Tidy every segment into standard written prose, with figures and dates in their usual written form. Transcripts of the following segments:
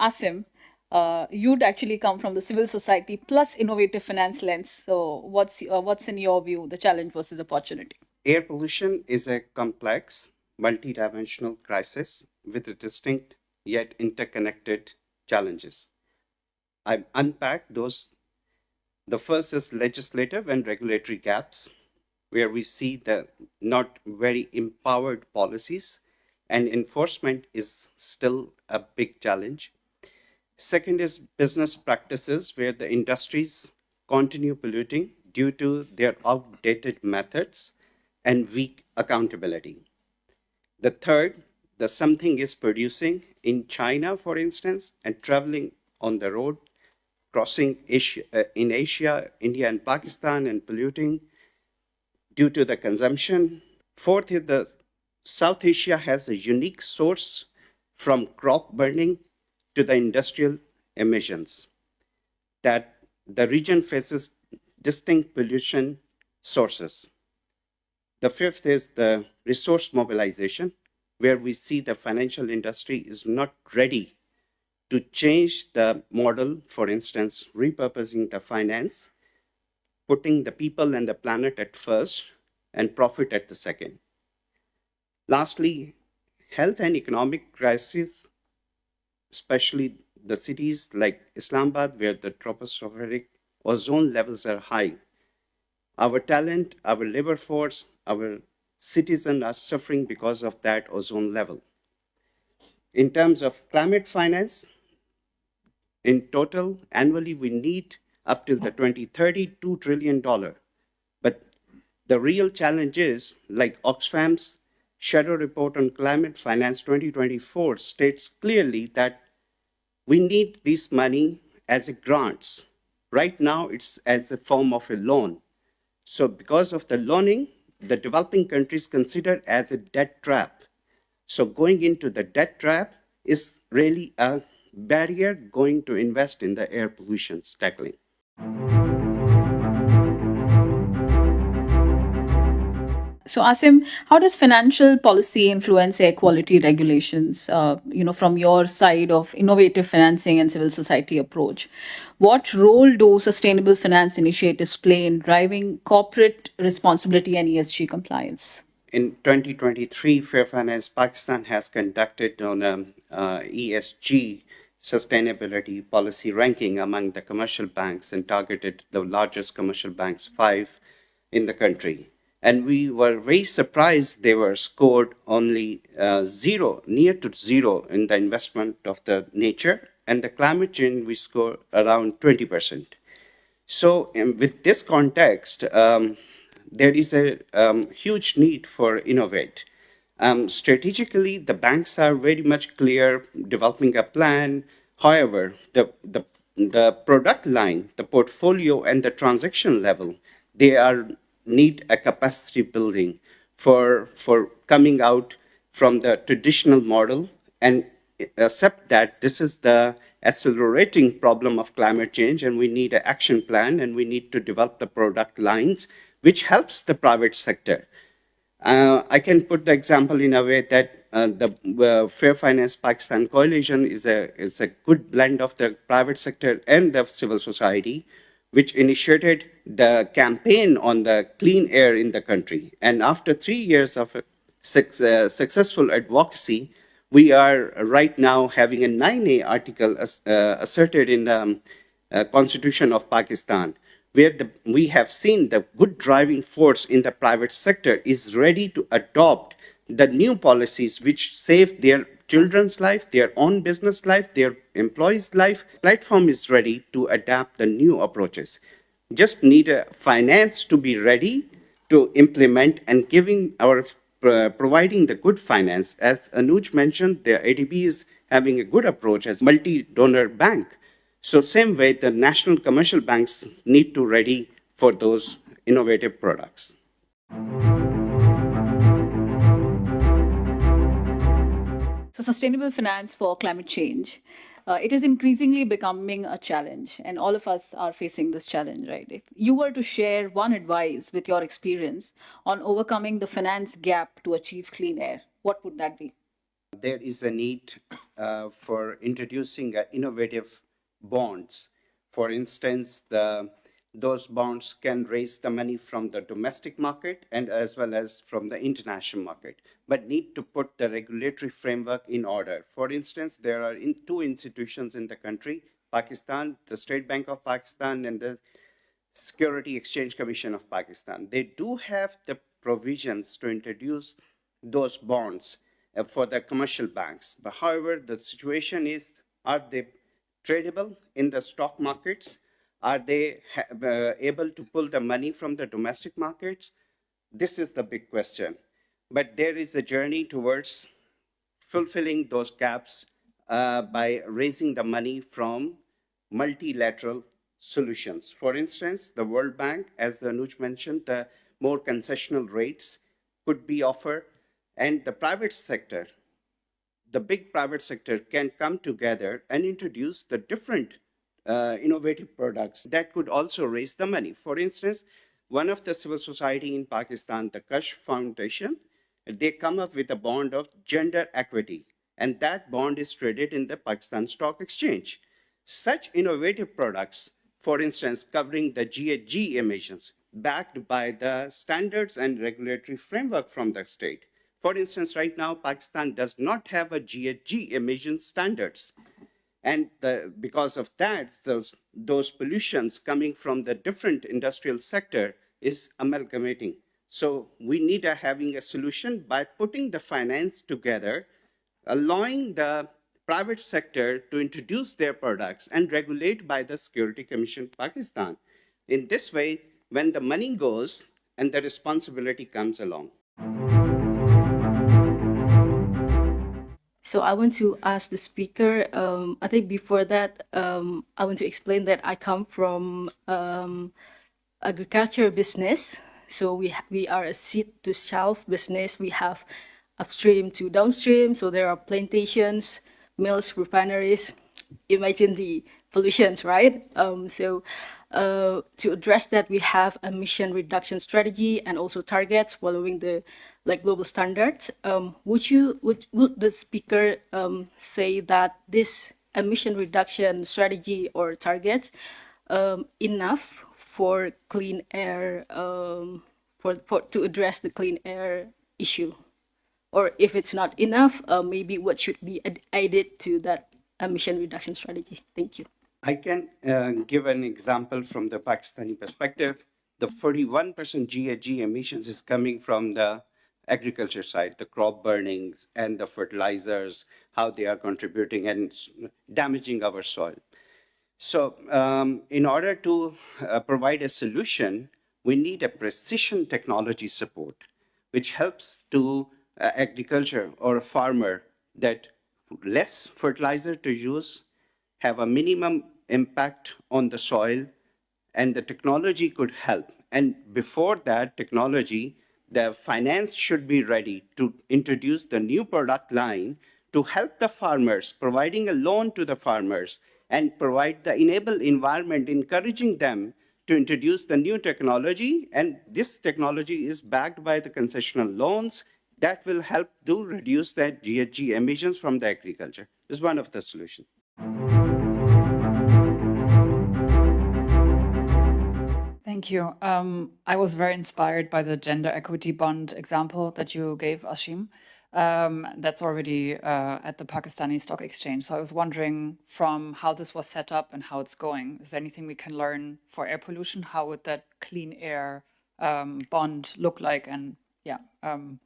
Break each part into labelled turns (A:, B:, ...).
A: Asim, you'd actually come from the civil society plus innovative finance lens. So, what's in your view the challenge versus opportunity?
B: Air pollution is a complex, multidimensional crisis with distinct yet interconnected challenges. I've unpacked those. The first is legislative and regulatory gaps, where we see the not very empowered policies and enforcement is still a big challenge. Second is business practices, where the industries continue polluting due to their outdated methods and weak accountability. The third, the something is producing in China, for instance, and traveling on the road, crossing Asia, in Asia, India, and Pakistan, and polluting due to the consumption. Fourth is the South Asia has a unique source from crop burning to the industrial emissions that the region faces distinct pollution sources. The fifth is the resource mobilization, where we see the financial industry is not ready to change the model, for instance, repurposing the finance, putting the people and the planet at first and profit at the second. Lastly, health and economic crises, especially the cities like Islamabad, where the tropospheric ozone levels are high. Our talent, our labor force, our citizens are suffering because of that ozone level. In terms of climate finance, in total, annually, we need up till the 2030, $2 trillion. But the real challenge is, like Oxfam's Shadow Report on Climate Finance 2024 states clearly that we need this money as a grants. Right now, it's as a form of a loan. So because of the loaning, the developing countries consider as a debt trap. So going into the debt trap is really a barrier going to invest in the air pollution tackling.
A: So, Asim, how does financial policy influence air quality regulations? From your side of innovative financing and civil society approach, what role do sustainable finance initiatives play in driving corporate responsibility and ESG compliance?
B: In 2023, Fair Finance Pakistan has conducted on ESG sustainability policy ranking among the commercial banks and targeted the largest commercial banks, 5 in the country. And we were very surprised they were scored only zero, near to zero in the investment of the nature. And the climate change, we scored around 20%. So with this context, there is a huge need for innovate. Strategically, the banks are very much clear, developing a plan. However, the product line, the portfolio, and the transaction level, they are need a capacity building for coming out from the traditional model and accept that this is the accelerating problem of climate change and we need an action plan and we need to develop the product lines which helps the private sector. I can put the example in a way that the Fair Finance Pakistan Coalition is a good blend of the private sector and the civil society, which initiated the campaign on the clean air in the country. And after 3 years of successful advocacy, we are right now having a 9A article asserted in the Constitution of Pakistan, where we have seen the good driving force in the private sector is ready to adopt the new policies which save their children's life, their own business life, their employees' life. Platform is ready to adapt the new approaches. Just need a finance to be ready to implement and giving our providing the good finance. As Anuj mentioned, the ADB is having a good approach as multi-donor bank. So same way, the national commercial banks need to ready for those innovative products.
A: So, sustainable finance for climate change. It is increasingly becoming a challenge, and all of us are facing this challenge, right? If you were to share one advice with your experience on overcoming the finance gap to achieve clean air, what would that be?
B: there is a need for introducing innovative bonds. For instance, those bonds can raise the money from the domestic market and as well as from the international market, but need to put the regulatory framework in order. For instance, there are two institutions in the country, Pakistan, the State Bank of Pakistan, and the Security Exchange Commission of Pakistan. They do have the provisions to introduce those bonds for the commercial banks. But however, the situation is, are they tradable in the stock markets? Are they able to pull the money from the domestic markets? This is the big question. But there is a journey towards fulfilling those gaps by raising the money from multilateral solutions. For instance, the World Bank, as the Anuj mentioned, the more concessional rates could be offered, and the private sector, the big private sector can come together and introduce the different innovative products that could also raise the money. For instance, one of the civil society in Pakistan, the Kash Foundation, they come up with a bond of gender equity, and that bond is traded in the Pakistan Stock Exchange. Such innovative products, for instance, covering the GHG emissions, backed by the standards and regulatory framework from the state. For instance, right now, Pakistan does not have a GHG emission standards. And because of that, those pollutions coming from the different industrial sector is amalgamating. So we need having a solution by putting the finance together, allowing the private sector to introduce their products and regulate by the Security Commission Pakistan. In this way, when the money goes and the responsibility comes along.
C: So I want to ask the speaker, I think before that, I want to explain that I come from agriculture business. So we are a seed to shelf business. We have upstream to downstream. So there are plantations, mills, refineries. Imagine the pollutions, right? To address that, we have a emission reduction strategy and also targets following the global standards. Would the speaker say that this emission reduction strategy or targets enough for clean air to address the clean air issue? Or if it's not enough, maybe what should be added to that emission reduction strategy? Thank you.
B: I can give an example from the Pakistani perspective. The 41% GHG emissions is coming from the agriculture side, the crop burnings and the fertilizers, how they are contributing and damaging our soil. So in order to provide a solution, we need a precision technology support, which helps to agriculture or a farmer that less fertilizer to use, have a minimum impact on the soil, and the technology could help. And before that technology, the finance should be ready to introduce the new product line to help the farmers, providing a loan to the farmers and provide the enable environment, encouraging them to introduce the new technology. And this technology is backed by the concessional loans that will help to reduce that GHG emissions from the agriculture. This is one of the solutions.
A: Thank you. I was very inspired by the gender equity bond example that you gave, Ashim. That's already at the Pakistani Stock Exchange. So I was wondering from how this was set up and how it's going. Is there anything we can learn for air pollution? How would that clean air bond look like? And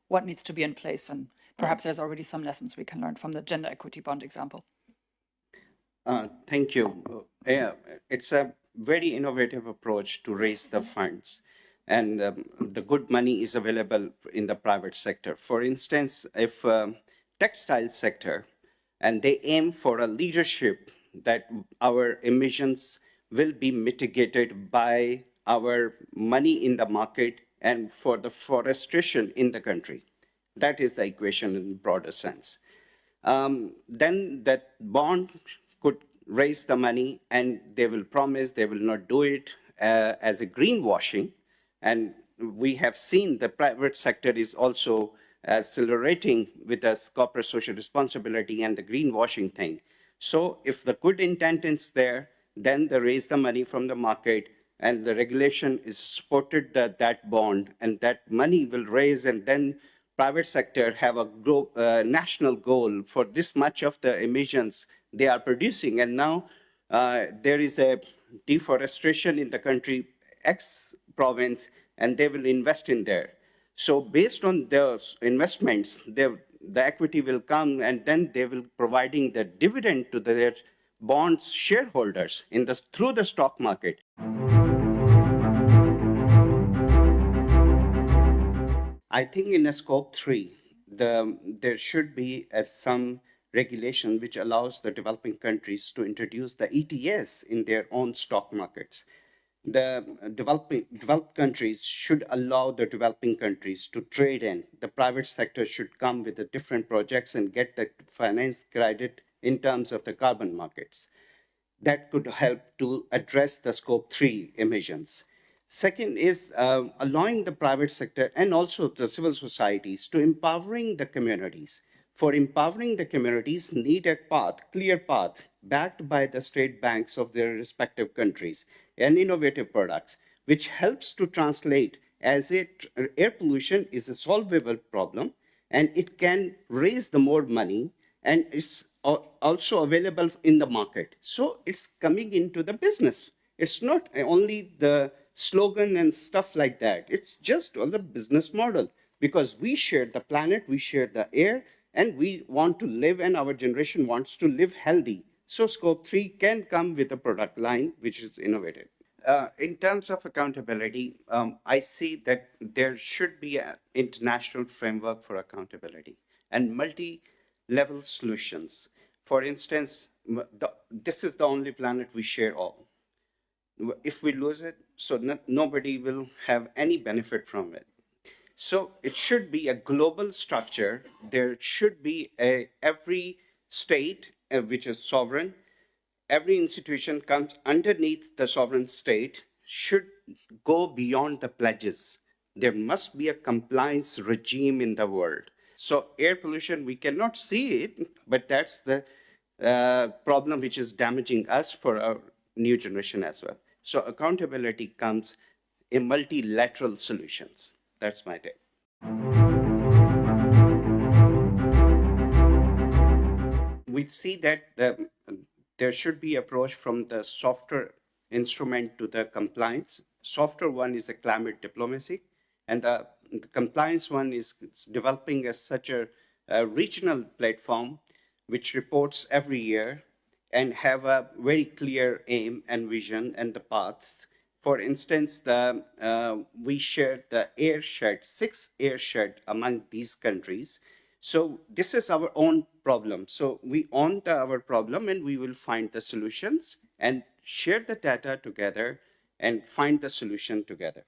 A: what needs to be in place? And perhaps there's already some lessons we can learn from the gender equity bond example.
B: Thank you. It's a very innovative approach to raise the funds. And the good money is available in the private sector. For instance, if textile sector, and they aim for a leadership that our emissions will be mitigated by our money in the market and for the forestation in the country. That is the equation in broader sense. Then that bond could raise the money and they will promise they will not do it as a greenwashing. And we have seen the private sector is also accelerating with the corporate social responsibility and the greenwashing thing. So if the good intent is there, then they raise the money from the market and the regulation is supported that bond, and that money will raise, and then private sector have a national goal for this much of the emissions they are producing. And now there is a deforestation in the country X province, and they will invest in there. So based on those investments, the equity will come, and then they will providing the dividend to their bonds shareholders through the stock market. I think in a scope 3, there should be some regulation which allows the developing countries to introduce the ETS in their own stock markets. The developed countries should allow the developing countries to trade in. The private sector should come with the different projects and get the finance credit in terms of the carbon markets. That could help to address the scope 3 emissions. Second is allowing the private sector and also the civil societies to empowering the communities. For empowering the communities, need a clear path, backed by the state banks of their respective countries and innovative products, which helps to translate as air pollution is a solvable problem, and it can raise the more money, and it's also available in the market. So it's coming into the business. It's not only the slogan and stuff like that. It's just on the business model, because we share the planet, we share the air, and we want to live, and our generation wants to live healthy. So scope 3 can come with a product line which is innovative. In terms of accountability, I see that there should be an international framework for accountability and multi-level solutions. For instance, this is the only planet we share all. If we lose it, so nobody will have any benefit from it. So it should be a global structure. There should be every state, which is sovereign, every institution comes underneath the sovereign state, should go beyond the pledges. There must be a compliance regime in the world. So air pollution, we cannot see it, but that's the problem which is damaging us for our new generation as well. So accountability comes in multilateral solutions. That's my take. We see that there should be approach from the softer instrument to the compliance. Softer one is a climate diplomacy, and the compliance one is developing as such a regional platform which reports every year and have a very clear aim and vision and the paths. For instance, we shared the airshed, 6 airshed among these countries. So this is our own problem. So we own our problem, and we will find the solutions and share the data together and find the solution together.